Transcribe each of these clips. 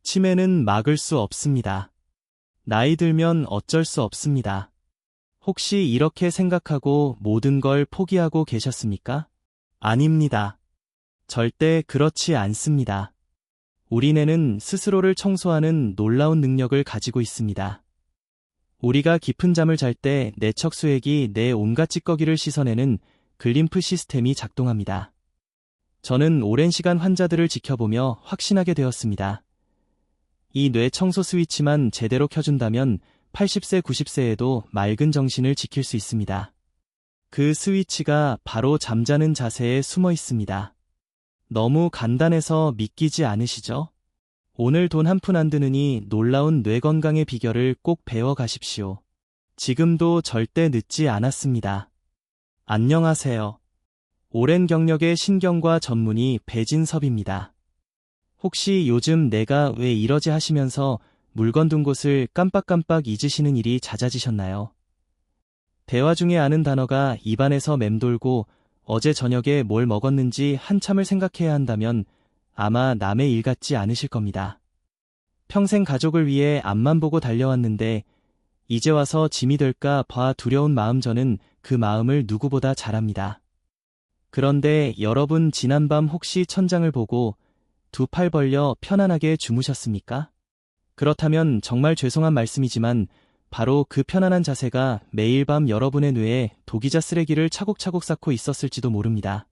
치매는 막을 수 없습니다. 나이 들면 어쩔 수 없습니다. 혹시 이렇게 생각하고 모든 걸 포기하고 계셨습니까? 아닙니다. 절대 그렇지 않습니다. 우리 뇌는 스스로를 청소하는 놀라운 능력을 가지고 있습니다. 우리가 깊은 잠을 잘 때 내척 수액이 내 온갖 찌꺼기를 씻어내는 글림프 시스템이 작동합니다. 저는 오랜 시간 환자들을 지켜보며 확신하게 되었습니다. 이 뇌 청소 스위치만 제대로 켜준다면 80세, 90세에도 맑은 정신을 지킬 수 있습니다. 그 스위치가 바로 잠자는 자세에 숨어 있습니다. 너무 간단해서 믿기지 않으시죠? 오늘 돈 한 푼 안 드느니 놀라운 뇌 건강의 비결을 꼭 배워 가십시오. 지금도 절대 늦지 않았습니다. 안녕하세요. 오랜 경력의 신경과 전문의 배진섭입니다. 혹시 요즘 내가 왜 이러지 하시면서 물건 둔 곳을 깜빡깜빡 잊으시는 일이 잦아지셨나요? 대화 중에 아는 단어가 입안에서 맴돌고 어제 저녁에 뭘 먹었는지 한참을 생각해야 한다면 아마 남의 일 같지 않으실 겁니다. 평생 가족을 위해 앞만 보고 달려왔는데 이제 와서 짐이 될까 봐 두려운 마음, 저는 그 마음을 누구보다 잘 압니다. 그런데 여러분, 지난밤 혹시 천장을 보고 두 팔 벌려 편안하게 주무셨습니까? 그렇다면 정말 죄송한 말씀이지만 바로 그 편안한 자세가 매일 밤 여러분의 뇌에 독이자 쓰레기를 차곡차곡 쌓고 있었을지도 모릅니다.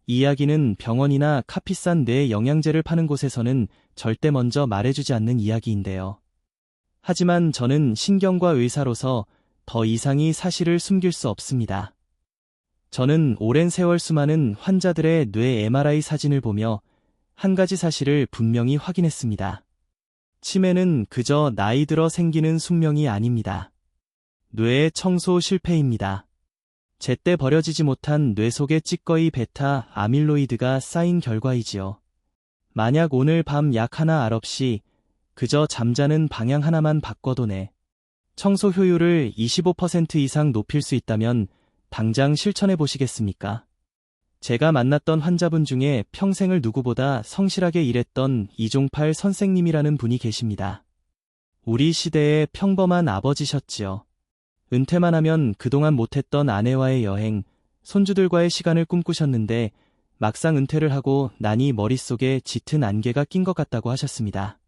이 이야기는 병원이나 카피싼 뇌 영양제를 파는 곳에서는 절대 먼저 말해주지 않는 이야기인데요. 하지만 저는 신경과 의사로서 더 이상이 사실을 숨길 수 없습니다. 저는 오랜 세월 수많은 환자들의 뇌 MRI 사진을 보며 한 가지 사실을 분명히 확인했습니다. 치매는 그저 나이 들어 생기는 숙명이 아닙니다. 뇌의 청소 실패입니다. 제때 버려지지 못한 뇌 속의 찌꺼기 베타 아밀로이드가 쌓인 결과이지요. 만약 오늘 밤 약 하나 알 없이 그저 잠자는 방향 하나만 바꿔도 뇌 청소 효율을 25% 이상 높일 수 있다면 당장 실천해 보시겠습니까? 제가 만났던 환자분 중에 평생을 누구보다 성실하게 일했던 이종팔 선생님이라는 분이 계십니다. 우리 시대의 평범한 아버지셨지요. 은퇴만 하면 그동안 못했던 아내와의 여행, 손주들과의 시간을 꿈꾸셨는데 막상 은퇴를 하고 나니 머릿속에 짙은 안개가 낀 것 같다고 하셨습니다.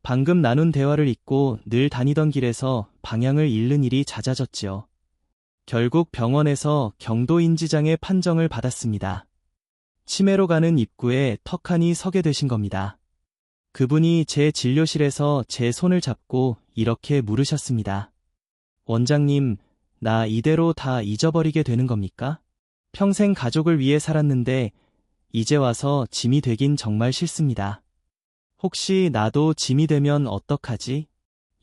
방금 나눈 대화를 잊고 늘 다니던 길에서 방향을 잃는 일이 잦아졌지요. 결국 병원에서 경도인지장애 판정을 받았습니다. 치매로 가는 입구에 턱하니 서게 되신 겁니다. 그분이 제 진료실에서 제 손을 잡고 이렇게 물으셨습니다. 원장님, 나 이대로 다 잊어버리게 되는 겁니까? 평생 가족을 위해 살았는데 이제 와서 짐이 되긴 정말 싫습니다. 혹시 나도 짐이 되면 어떡하지?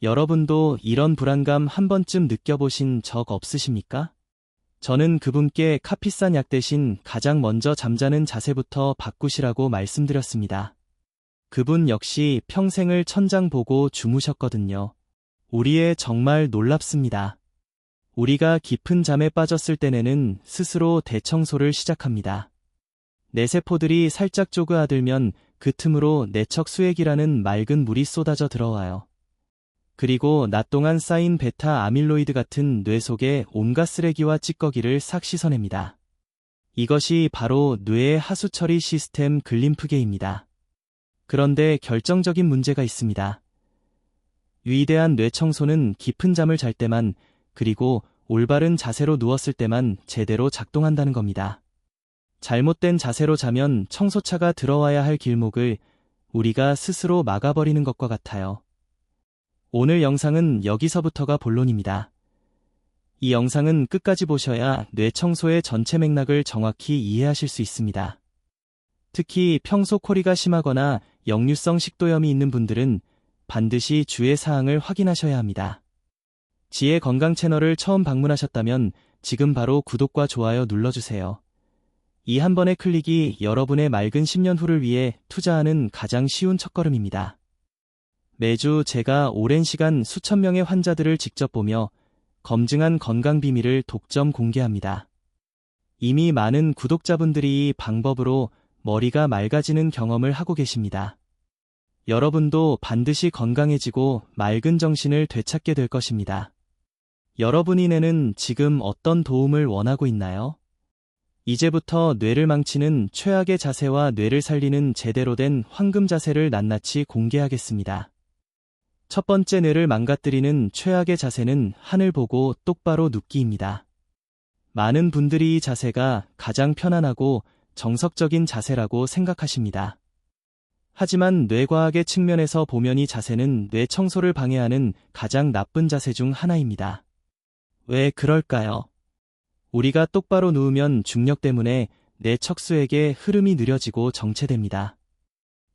여러분도 이런 불안감 한 번쯤 느껴보신 적 없으십니까? 저는 그분께 카피산 약 대신 가장 먼저 잠자는 자세부터 바꾸시라고 말씀드렸습니다. 그분 역시 평생을 천장 보고 주무셨거든요. 우리의 정말 놀랍습니다. 우리가 깊은 잠에 빠졌을 때는 스스로 대청소를 시작합니다. 내 세포들이 살짝 쪼그아들면 그 틈으로 내척 수액이라는 맑은 물이 쏟아져 들어와요. 그리고 낮 동안 쌓인 베타 아밀로이드 같은 뇌 속의 온갖 쓰레기와 찌꺼기를 싹 씻어냅니다. 이것이 바로 뇌의 하수 처리 시스템 글림프계입니다. 그런데 결정적인 문제가 있습니다. 위대한 뇌 청소는 깊은 잠을 잘 때만, 그리고 올바른 자세로 누웠을 때만 제대로 작동한다는 겁니다. 잘못된 자세로 자면 청소차가 들어와야 할 길목을 우리가 스스로 막아버리는 것과 같아요. 오늘 영상은 여기서부터가 본론입니다. 이 영상은 끝까지 보셔야 뇌 청소의 전체 맥락을 정확히 이해하실 수 있습니다. 특히 평소 코리가 심하거나 역류성 식도염이 있는 분들은 반드시 주의 사항을 확인하셔야 합니다. 지혜 건강 채널을 처음 방문하셨다면 지금 바로 구독과 좋아요 눌러주세요. 이 한 번의 클릭이 여러분의 맑은 10년 후를 위해 투자하는 가장 쉬운 첫걸음입니다. 매주 제가 오랜 시간 수천 명의 환자들을 직접 보며 검증한 건강 비밀을 독점 공개합니다. 이미 많은 구독자분들이 이 방법으로 머리가 맑아지는 경험을 하고 계십니다. 여러분도 반드시 건강해지고 맑은 정신을 되찾게 될 것입니다. 여러분이 내는 지금 어떤 도움을 원하고 있나요? 이제부터 뇌를 망치는 최악의 자세와 뇌를 살리는 제대로 된 황금 자세를 낱낱이 공개하겠습니다. 첫 번째, 뇌를 망가뜨리는 최악의 자세는 하늘 보고 똑바로 눕기입니다. 많은 분들이 이 자세가 가장 편안하고 정석적인 자세라고 생각하십니다. 하지만 뇌과학의 측면에서 보면 이 자세는 뇌 청소를 방해하는 가장 나쁜 자세 중 하나입니다. 왜 그럴까요? 우리가 똑바로 누우면 중력 때문에 내 척수에게 흐름이 느려지고 정체됩니다.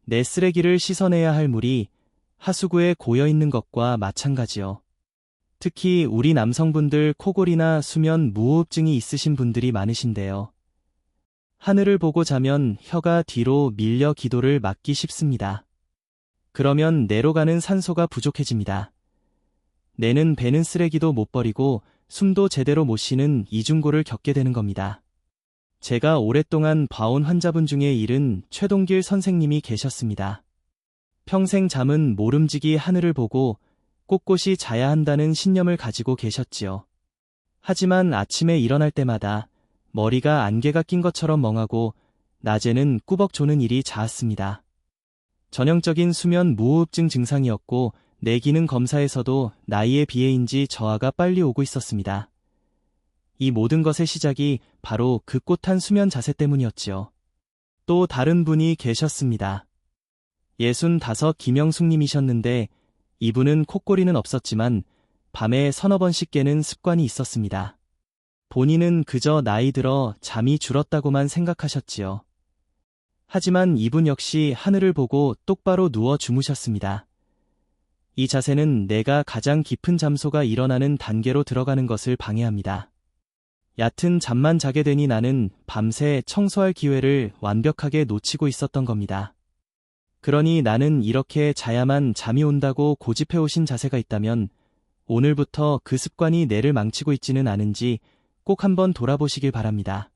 내 쓰레기를 씻어내야 할 물이 하수구에 고여있는 것과 마찬가지요. 특히 우리 남성분들 코골이나 수면 무호흡증이 있으신 분들이 많으신데요. 하늘을 보고 자면 혀가 뒤로 밀려 기도를 막기 쉽습니다. 그러면 뇌로 가는 산소가 부족해집니다. 뇌는 배는 쓰레기도 못 버리고 숨도 제대로 못 쉬는 이중고를 겪게 되는 겁니다. 제가 오랫동안 봐온 환자분 중에 일은 최동길 선생님이 계셨습니다. 평생 잠은 모름지기 하늘을 보고 꼿꼿이 자야 한다는 신념을 가지고 계셨지요. 하지만 아침에 일어날 때마다 머리가 안개가 낀 것처럼 멍하고 낮에는 꾸벅 조는 일이 잦았습니다. 전형적인 수면 무호흡증 증상이었고 뇌 기능 검사에서도 나이에 비해인지 저하가 빨리 오고 있었습니다. 이 모든 것의 시작이 바로 그 꼿한 수면 자세 때문이었지요. 또 다른 분이 계셨습니다. 65 김영숙님이셨는데 이분은 콧골이는 없었지만 밤에 서너 번씩 깨는 습관이 있었습니다. 본인은 그저 나이 들어 잠이 줄었다고만 생각하셨지요. 하지만 이분 역시 하늘을 보고 똑바로 누워 주무셨습니다. 이 자세는 내가 가장 깊은 잠소가 일어나는 단계로 들어가는 것을 방해합니다. 얕은 잠만 자게 되니 나는 밤새 청소할 기회를 완벽하게 놓치고 있었던 겁니다. 그러니 나는 이렇게 자야만 잠이 온다고 고집해오신 자세가 있다면 오늘부터 그 습관이 뇌를 망치고 있지는 않은지 꼭 한번 돌아보시길 바랍니다.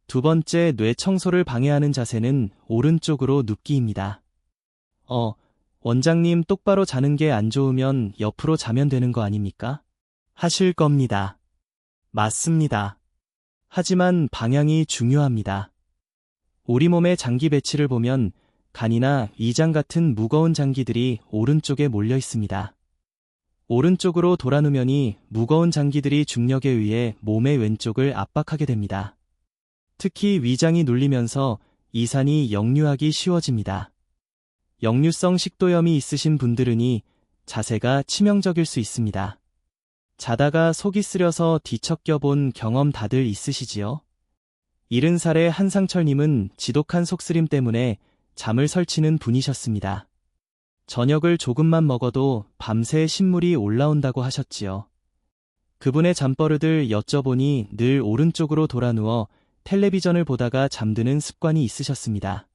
두 번째, 뇌 청소를 방해하는 자세는 오른쪽으로 눕기입니다. 원장님, 똑바로 자는 게 안 좋으면 옆으로 자면 되는 거 아닙니까? 하실 겁니다. 맞습니다. 하지만 방향이 중요합니다. 우리 몸의 장기 배치를 보면 간이나 위장 같은 무거운 장기들이 오른쪽에 몰려 있습니다. 오른쪽으로 돌아누면이 무거운 장기들이 중력에 의해 몸의 왼쪽을 압박하게 됩니다. 특히 위장이 눌리면서 이산이 역류하기 쉬워집니다. 역류성 식도염이 있으신 분들은 이 자세가 치명적일 수 있습니다. 자다가 속이 쓰려서 뒤척여 본 경험 다들 있으시지요? 70살의 한상철님은 지독한 속쓰림 때문에 잠을 설치는 분이셨습니다. 저녁을 조금만 먹어도 밤새 신물이 올라온다고 하셨지요. 그분의 잠버릇을 여쭤보니 늘 오른쪽으로 돌아누워 텔레비전을 보다가 잠드는 습관이 있으셨습니다.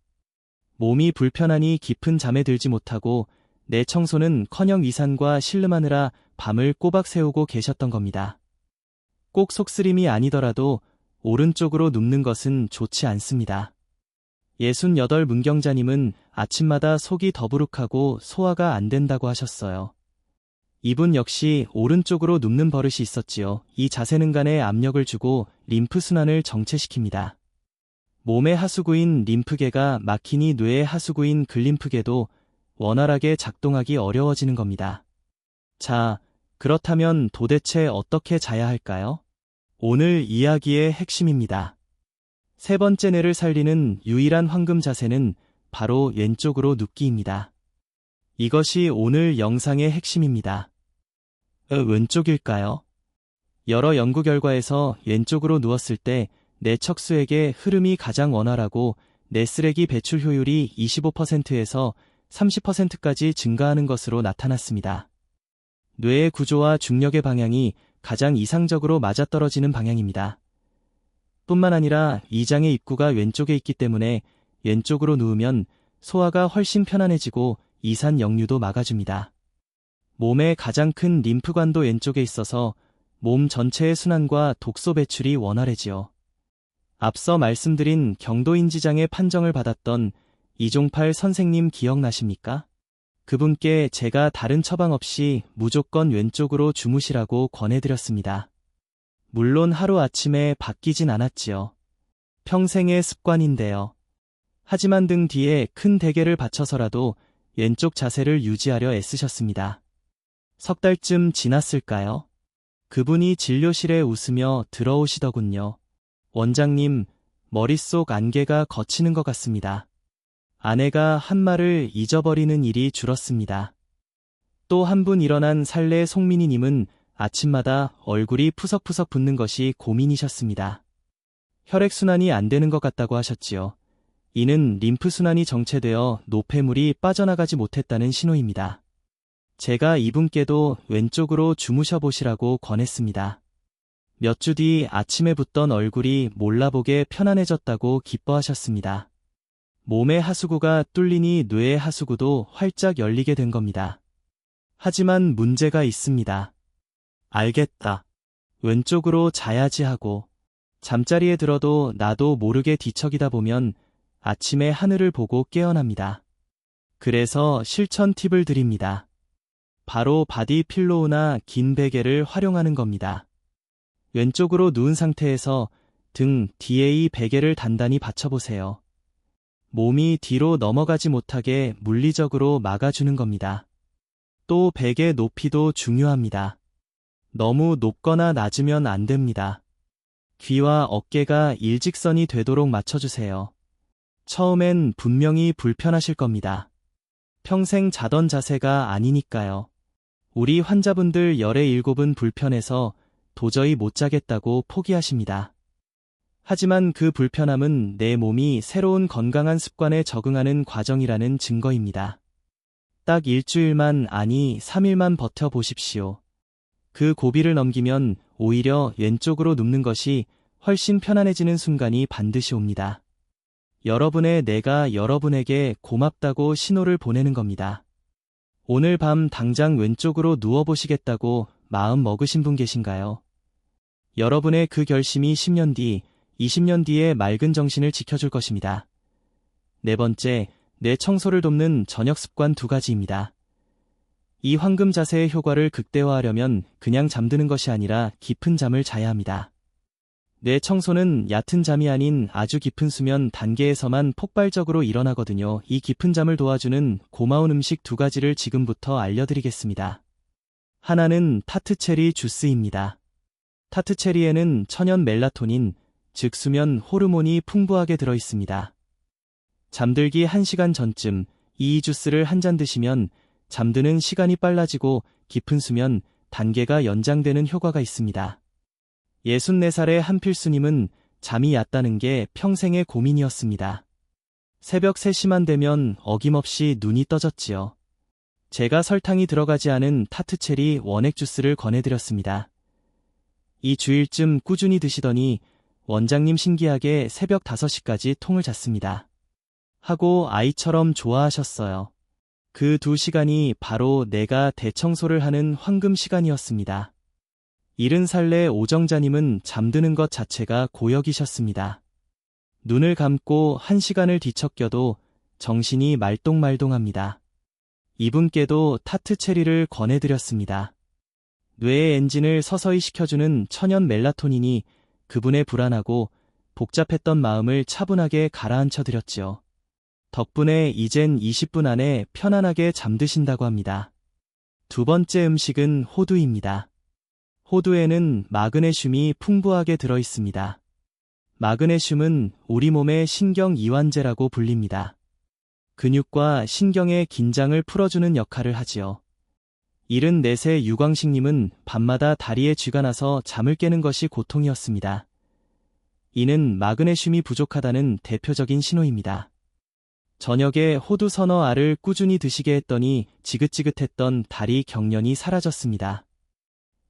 몸이 불편하니 깊은 잠에 들지 못하고 내 청소는커녕 위산과 신름하느라 밤을 꼬박 새우고 계셨던 겁니다. 꼭 속쓰림이 아니더라도 오른쪽으로 눕는 것은 좋지 않습니다. 68 문경자님은 아침마다 속이 더부룩하고 소화가 안 된다고 하셨어요. 이분 역시 오른쪽으로 눕는 버릇이 있었지요. 이 자세는 간에 압력을 주고 림프순환을 정체시킵니다. 몸의 하수구인 림프계가 막히니 뇌의 하수구인 글림프계도 원활하게 작동하기 어려워지는 겁니다. 자, 그렇다면 도대체 어떻게 자야 할까요? 오늘 이야기의 핵심입니다. 세 번째, 뇌를 살리는 유일한 황금 자세는 바로 왼쪽으로 눕기입니다. 이것이 오늘 영상의 핵심입니다. 왼쪽일까요? 여러 연구 결과에서 왼쪽으로 누웠을 때 내 척수에게 흐름이 가장 원활하고 내 쓰레기 배출 효율이 25%에서 30%까지 증가하는 것으로 나타났습니다. 뇌의 구조와 중력의 방향이 가장 이상적으로 맞아떨어지는 방향입니다. 뿐만 아니라 위장의 입구가 왼쪽에 있기 때문에 왼쪽으로 누우면 소화가 훨씬 편안해지고 이산 역류도 막아줍니다. 몸의 가장 큰 림프관도 왼쪽에 있어서 몸 전체의 순환과 독소 배출이 원활해지요. 앞서 말씀드린 경도인지장의 판정을 받았던 이종팔 선생님 기억나십니까? 그분께 제가 다른 처방 없이 무조건 왼쪽으로 주무시라고 권해드렸습니다. 물론 하루아침에 바뀌진 않았지요. 평생의 습관인데요. 하지만 등 뒤에 큰 대계를 받쳐서라도 왼쪽 자세를 유지하려 애쓰셨습니다. 석 달쯤 지났을까요? 그분이 진료실에 웃으며 들어오시더군요. 원장님, 머릿속 안개가 걷히는 것 같습니다. 아내가 한 말을 잊어버리는 일이 줄었습니다. 또 한 분 일어난 살래 송민희님은 아침마다 얼굴이 푸석푸석 붓는 것이 고민이셨습니다. 혈액순환이 안 되는 것 같다고 하셨지요. 이는 림프순환이 정체되어 노폐물이 빠져나가지 못했다는 신호입니다. 제가 이분께도 왼쪽으로 주무셔 보시라고 권했습니다. 몇 주 뒤 아침에 붓던 얼굴이 몰라보게 편안해졌다고 기뻐하셨습니다. 몸의 하수구가 뚫리니 뇌의 하수구도 활짝 열리게 된 겁니다. 하지만 문제가 있습니다. 알겠다. 왼쪽으로 자야지 하고 잠자리에 들어도 나도 모르게 뒤척이다 보면 아침에 하늘을 보고 깨어납니다. 그래서 실천 팁을 드립니다. 바로 바디 필로우나 긴 베개를 활용하는 겁니다. 왼쪽으로 누운 상태에서 등 뒤에 이 베개를 단단히 받쳐보세요. 몸이 뒤로 넘어가지 못하게 물리적으로 막아주는 겁니다. 또 베개 높이도 중요합니다. 너무 높거나 낮으면 안 됩니다. 귀와 어깨가 일직선이 되도록 맞춰주세요. 처음엔 분명히 불편하실 겁니다. 평생 자던 자세가 아니니까요. 우리 환자분들 17은 불편해서 도저히 못 자겠다고 포기하십니다. 하지만 그 불편함은 내 몸이 새로운 건강한 습관에 적응하는 과정이라는 증거입니다. 딱 일주일만, 아니 3일만 버텨보십시오. 그 고비를 넘기면 오히려 왼쪽으로 눕는 것이 훨씬 편안해지는 순간이 반드시 옵니다. 여러분의 뇌가 여러분에게 고맙다고 신호를 보내는 겁니다. 오늘 밤 당장 왼쪽으로 누워보시겠다고 마음 먹으신 분 계신가요? 여러분의 그 결심이 10년 뒤, 20년 뒤에 맑은 정신을 지켜줄 것입니다. 네 번째, 뇌 청소를 돕는 저녁 습관 2가지입니다. 이 황금 자세의 효과를 극대화하려면 그냥 잠드는 것이 아니라 깊은 잠을 자야 합니다. 뇌 청소는 얕은 잠이 아닌 아주 깊은 수면 단계에서만 폭발적으로 일어나거든요. 이 깊은 잠을 도와주는 고마운 음식 2가지를 지금부터 알려드리겠습니다. 하나는 타트체리 주스입니다. 타트체리에는 천연 멜라토닌, 즉 수면 호르몬이 풍부하게 들어있습니다. 잠들기 1시간 전쯤 이 주스를 한 잔 드시면 잠드는 시간이 빨라지고 깊은 수면 단계가 연장되는 효과가 있습니다. 64살의 한필수님은 잠이 얕다는 게 평생의 고민이었습니다. 새벽 3시만 되면 어김없이 눈이 떠졌지요. 제가 설탕이 들어가지 않은 타트체리 원액 주스를 권해드렸습니다. 이 주일쯤 꾸준히 드시더니 원장님 신기하게 새벽 5시까지 통을 잤습니다. 하고 아이처럼 좋아하셨어요. 그 2시간이 바로 내가 대청소를 하는 황금 시간이었습니다. 70살의 오정자님은 잠드는 것 자체가 고역이셨습니다. 눈을 감고 1시간을 뒤척여도 정신이 말똥말똥합니다. 이분께도 타트체리를 권해드렸습니다. 뇌의 엔진을 서서히 식혀주는 천연 멜라토닌이 그분의 불안하고 복잡했던 마음을 차분하게 가라앉혀드렸지요. 덕분에 이젠 20분 안에 편안하게 잠드신다고 합니다. 2번째 음식은 호두입니다. 호두에는 마그네슘이 풍부하게 들어있습니다. 마그네슘은 우리 몸의 신경 이완제라고 불립니다. 근육과 신경의 긴장을 풀어주는 역할을 하지요. 74세 유광식님은 밤마다 다리에 쥐가 나서 잠을 깨는 것이 고통이었습니다. 이는 마그네슘이 부족하다는 대표적인 신호입니다. 저녁에 호두 서너 알을 꾸준히 드시게 했더니 지긋지긋했던 다리 경련이 사라졌습니다.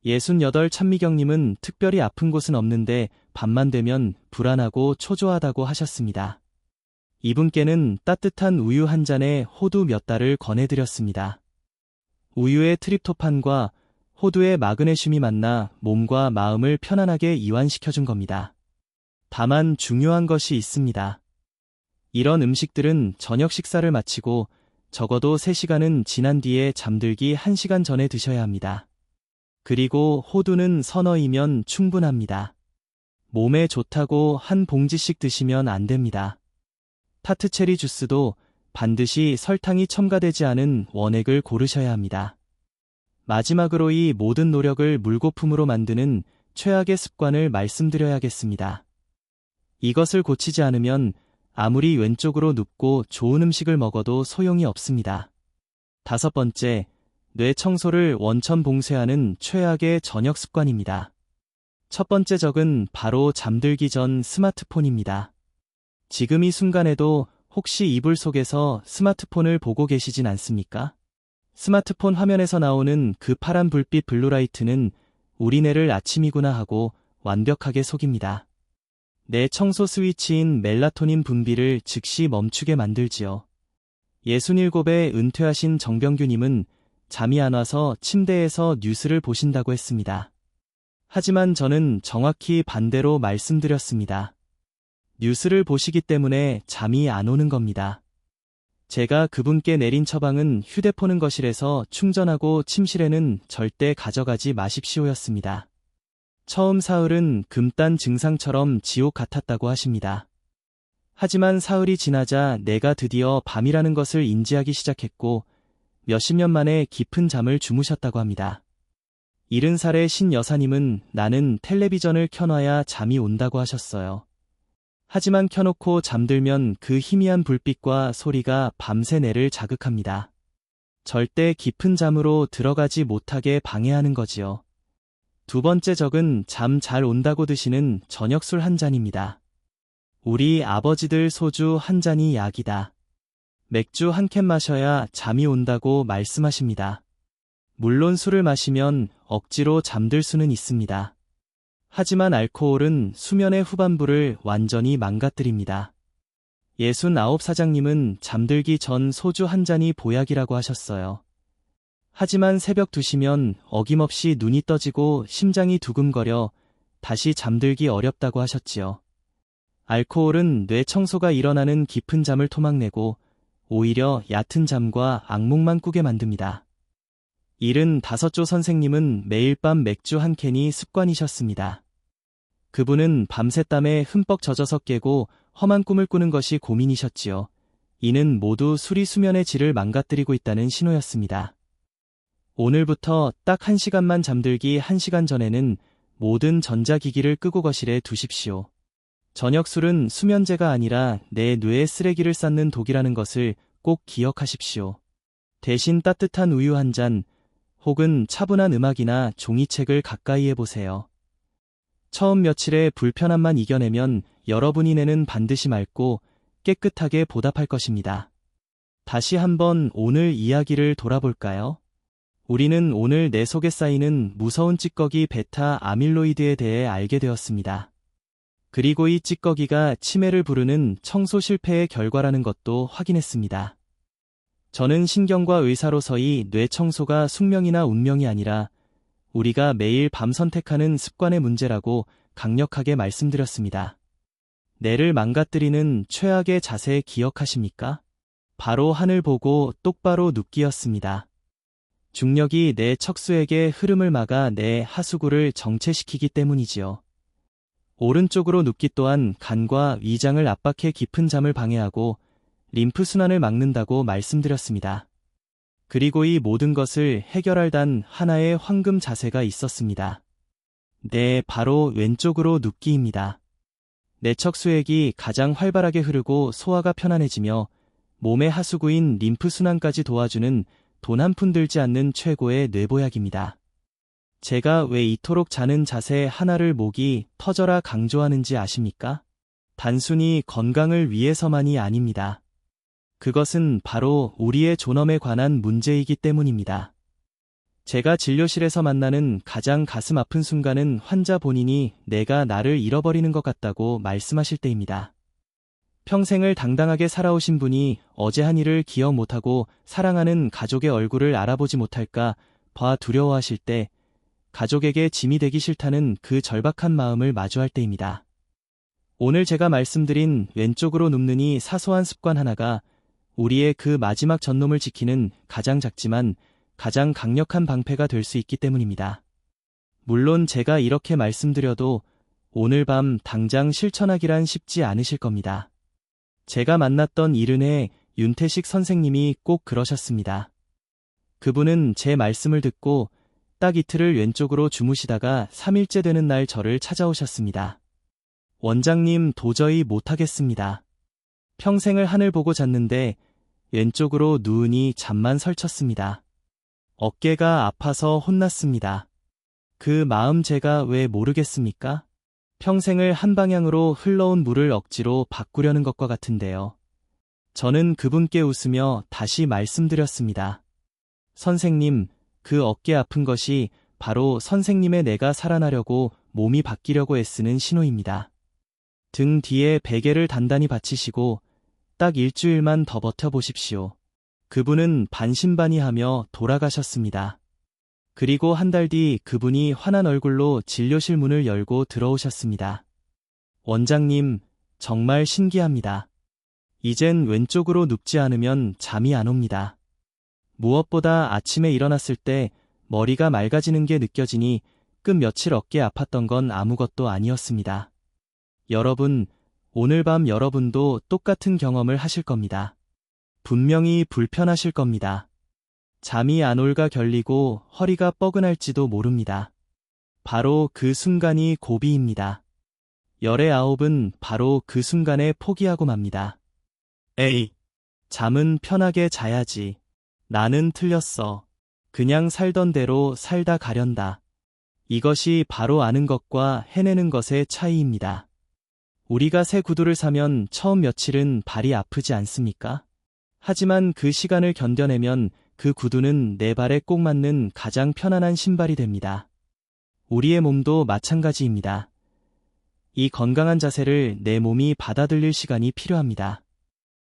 68 찬미경님은 특별히 아픈 곳은 없는데 밤만 되면 불안하고 초조하다고 하셨습니다. 이분께는 따뜻한 우유 한 잔에 호두 몇 달을 권해드렸습니다. 우유의 트립토판과 호두의 마그네슘이 만나 몸과 마음을 편안하게 이완시켜준 겁니다. 다만 중요한 것이 있습니다. 이런 음식들은 저녁 식사를 마치고 적어도 3시간은 지난 뒤에 잠들기 1시간 전에 드셔야 합니다. 그리고 호두는 서너이면 충분합니다. 몸에 좋다고 한 봉지씩 드시면 안 됩니다. 타트체리 주스도 반드시 설탕이 첨가되지 않은 원액을 고르셔야 합니다. 마지막으로 이 모든 노력을 물거품으로 만드는 최악의 습관을 말씀드려야겠습니다. 이것을 고치지 않으면 아무리 왼쪽으로 눕고 좋은 음식을 먹어도 소용이 없습니다. 5번째, 뇌 청소를 원천 봉쇄하는 최악의 저녁 습관입니다. 첫 번째 적은 바로 잠들기 전 스마트폰입니다. 지금 이 순간에도 혹시 이불 속에서 스마트폰을 보고 계시진 않습니까? 스마트폰 화면에서 나오는 그 파란 불빛 블루라이트는 우리 뇌를 아침이구나 하고 완벽하게 속입니다. 뇌 청소 스위치인 멜라토닌 분비를 즉시 멈추게 만들지요. 67에 은퇴하신 정병규님은 잠이 안 와서 침대에서 뉴스를 보신다고 했습니다. 하지만 저는 정확히 반대로 말씀드렸습니다. 뉴스를 보시기 때문에 잠이 안 오는 겁니다. 제가 그분께 내린 처방은 휴대폰은 거실에서 충전하고 침실에는 절대 가져가지 마십시오였습니다. 처음 사흘은 금단 증상처럼 지옥 같았다고 하십니다. 하지만 사흘이 지나자 내가 드디어 밤이라는 것을 인지하기 시작했고 몇십 년 만에 깊은 잠을 주무셨다고 합니다. 70살의 신 여사님은 나는 텔레비전을 켜놔야 잠이 온다고 하셨어요. 하지만 켜놓고 잠들면 그 희미한 불빛과 소리가 밤새 뇌를 자극합니다. 절대 깊은 잠으로 들어가지 못하게 방해하는 거지요. 2번째 적은 잠 잘 온다고 드시는 저녁술 한 잔입니다. 우리 아버지들 소주 한 잔이 약이다. 맥주 한 캔 마셔야 잠이 온다고 말씀하십니다. 물론 술을 마시면 억지로 잠들 수는 있습니다. 하지만 알코올은 수면의 후반부를 완전히 망가뜨립니다. 69 사장님은 잠들기 전 소주 한 잔이 보약이라고 하셨어요. 하지만 새벽 2시면 어김없이 눈이 떠지고 심장이 두근거려 다시 잠들기 어렵다고 하셨지요. 알코올은 뇌 청소가 일어나는 깊은 잠을 토막내고 오히려 얕은 잠과 악몽만 꾸게 만듭니다. 75조 선생님은 매일 밤 맥주 한 캔이 습관이셨습니다. 그분은 밤새 땀에 흠뻑 젖어서 깨고 험한 꿈을 꾸는 것이 고민이셨지요. 이는 모두 술이 수면의 질을 망가뜨리고 있다는 신호였습니다. 오늘부터 딱 1시간만 잠들기 1시간 전에는 모든 전자기기를 끄고 거실에 두십시오. 저녁 술은 수면제가 아니라 내 뇌에 쓰레기를 쌓는 독이라는 것을 꼭 기억하십시오. 대신 따뜻한 우유 한 잔, 혹은 차분한 음악이나 종이책을 가까이 해보세요. 처음 며칠의 불편함만 이겨내면 여러분이 내는 반드시 맑고 깨끗하게 보답할 것입니다. 다시 한번 오늘 이야기를 돌아볼까요? 우리는 오늘 내 속에 쌓이는 무서운 찌꺼기 베타 아밀로이드에 대해 알게 되었습니다. 그리고 이 찌꺼기가 치매를 부르는 청소 실패의 결과라는 것도 확인했습니다. 저는 신경과 의사로서의 뇌 청소가 숙명이나 운명이 아니라 우리가 매일 밤 선택하는 습관의 문제라고 강력하게 말씀드렸습니다. 뇌를 망가뜨리는 최악의 자세 기억하십니까? 바로 하늘 보고 똑바로 눕기였습니다. 중력이 내 척수에게 흐름을 막아 내 하수구를 정체시키기 때문이지요. 오른쪽으로 눕기 또한 간과 위장을 압박해 깊은 잠을 방해하고 림프순환을 막는다고 말씀드렸습니다. 그리고 이 모든 것을 해결할 단 하나의 황금 자세가 있었습니다. 네, 바로 왼쪽으로 눕기입니다. 내척수액이 가장 활발하게 흐르고 소화가 편안해지며 몸의 하수구인 림프순환까지 도와주는 돈 한 푼 들지 않는 최고의 뇌보약입니다. 제가 왜 이토록 자는 자세 하나를 목이 터져라 강조하는지 아십니까? 단순히 건강을 위해서만이 아닙니다. 그것은 바로 우리의 존엄에 관한 문제이기 때문입니다. 제가 진료실에서 만나는 가장 가슴 아픈 순간은 환자 본인이 내가 나를 잃어버리는 것 같다고 말씀하실 때입니다. 평생을 당당하게 살아오신 분이 어제 한 일을 기억 못하고 사랑하는 가족의 얼굴을 알아보지 못할까 봐 두려워하실 때 가족에게 짐이 되기 싫다는 그 절박한 마음을 마주할 때입니다. 오늘 제가 말씀드린 왼쪽으로 눕는 이 사소한 습관 하나가 우리의 그 마지막 전놈을 지키는 가장 작지만 가장 강력한 방패가 될 수 있기 때문입니다. 물론 제가 이렇게 말씀드려도 오늘 밤 당장 실천하기란 쉽지 않으실 겁니다. 제가 만났던 이른해 윤태식 선생님이 꼭 그러셨습니다. 그분은 제 말씀을 듣고 딱 이틀을 왼쪽으로 주무시다가 3일째 되는 날 저를 찾아오셨습니다. 원장님, 도저히 못하겠습니다. 평생을 하늘 보고 잤는데 왼쪽으로 누우니 잠만 설쳤습니다. 어깨가 아파서 혼났습니다. 그 마음 제가 왜 모르겠습니까? 평생을 한 방향으로 흘러온 물을 억지로 바꾸려는 것과 같은데요. 저는 그분께 웃으며 다시 말씀드렸습니다. 선생님, 그 어깨 아픈 것이 바로 선생님의 내가 살아나려고 몸이 바뀌려고 애쓰는 신호입니다. 등 뒤에 베개를 단단히 받치시고 딱 일주일만 더 버텨보십시오. 그분은 반신반의하며 돌아가셨습니다. 그리고 한 달 뒤 그분이 환한 얼굴로 진료실 문을 열고 들어오셨습니다. 원장님, 정말 신기합니다. 이젠 왼쪽으로 눕지 않으면 잠이 안 옵니다. 무엇보다 아침에 일어났을 때 머리가 맑아지는 게 느껴지니 끝 며칠 어깨 아팠던 건 아무것도 아니었습니다. 여러분, 오늘 밤 여러분도 똑같은 경험을 하실 겁니다. 분명히 불편하실 겁니다. 잠이 안 올까 결리고 허리가 뻐근할지도 모릅니다. 바로 그 순간이 고비입니다. 열의 아홉은 바로 그 순간에 포기하고 맙니다. 에이, 잠은 편하게 자야지. 나는 틀렸어. 그냥 살던 대로 살다 가련다. 이것이 바로 아는 것과 해내는 것의 차이입니다. 우리가 새 구두를 사면 처음 며칠은 발이 아프지 않습니까? 하지만 그 시간을 견뎌내면 그 구두는 내 발에 꼭 맞는 가장 편안한 신발이 됩니다. 우리의 몸도 마찬가지입니다. 이 건강한 자세를 내 몸이 받아들일 시간이 필요합니다.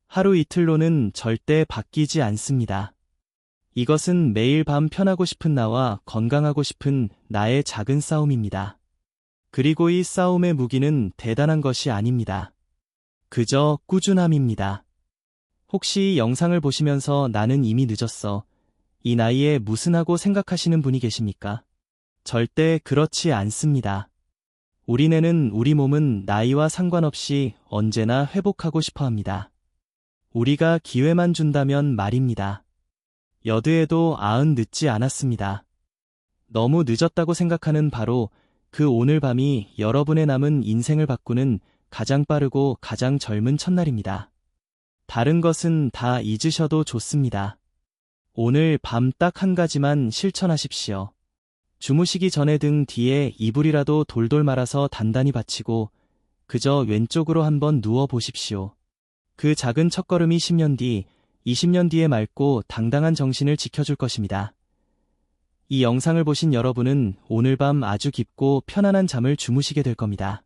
하루 이틀로는 절대 바뀌지 않습니다. 이것은 매일 밤 편하고 싶은 나와 건강하고 싶은 나의 작은 싸움입니다. 그리고 이 싸움의 무기는 대단한 것이 아닙니다. 그저 꾸준함입니다. 혹시 이 영상을 보시면서 나는 이미 늦었어. 이 나이에 무슨 하고 생각하시는 분이 계십니까? 절대 그렇지 않습니다. 우리 뇌는 우리 몸은 나이와 상관없이 언제나 회복하고 싶어 합니다. 우리가 기회만 준다면 말입니다. 여드에도 아흔 늦지 않았습니다. 너무 늦었다고 생각하는 바로 그 오늘 밤이 여러분의 남은 인생을 바꾸는 가장 빠르고 가장 젊은 첫날입니다. 다른 것은 다 잊으셔도 좋습니다. 오늘 밤 딱 한 가지만 실천하십시오. 주무시기 전에 등 뒤에 이불이라도 돌돌 말아서 단단히 받치고 그저 왼쪽으로 한번 누워 보십시오. 그 작은 첫걸음이 10년 뒤, 20년 뒤에 맑고 당당한 정신을 지켜줄 것입니다. 이 영상을 보신 여러분은 오늘 밤 아주 깊고 편안한 잠을 주무시게 될 겁니다.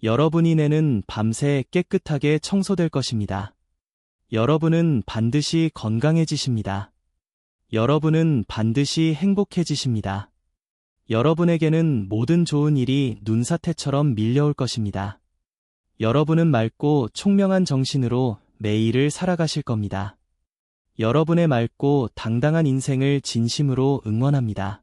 여러분이 내는 밤새 깨끗하게 청소될 것입니다. 여러분은 반드시 건강해지십니다. 여러분은 반드시 행복해지십니다. 여러분에게는 모든 좋은 일이 눈사태처럼 밀려올 것입니다. 여러분은 맑고 총명한 정신으로 매일을 살아가실 겁니다. 여러분의 맑고 당당한 인생을 진심으로 응원합니다.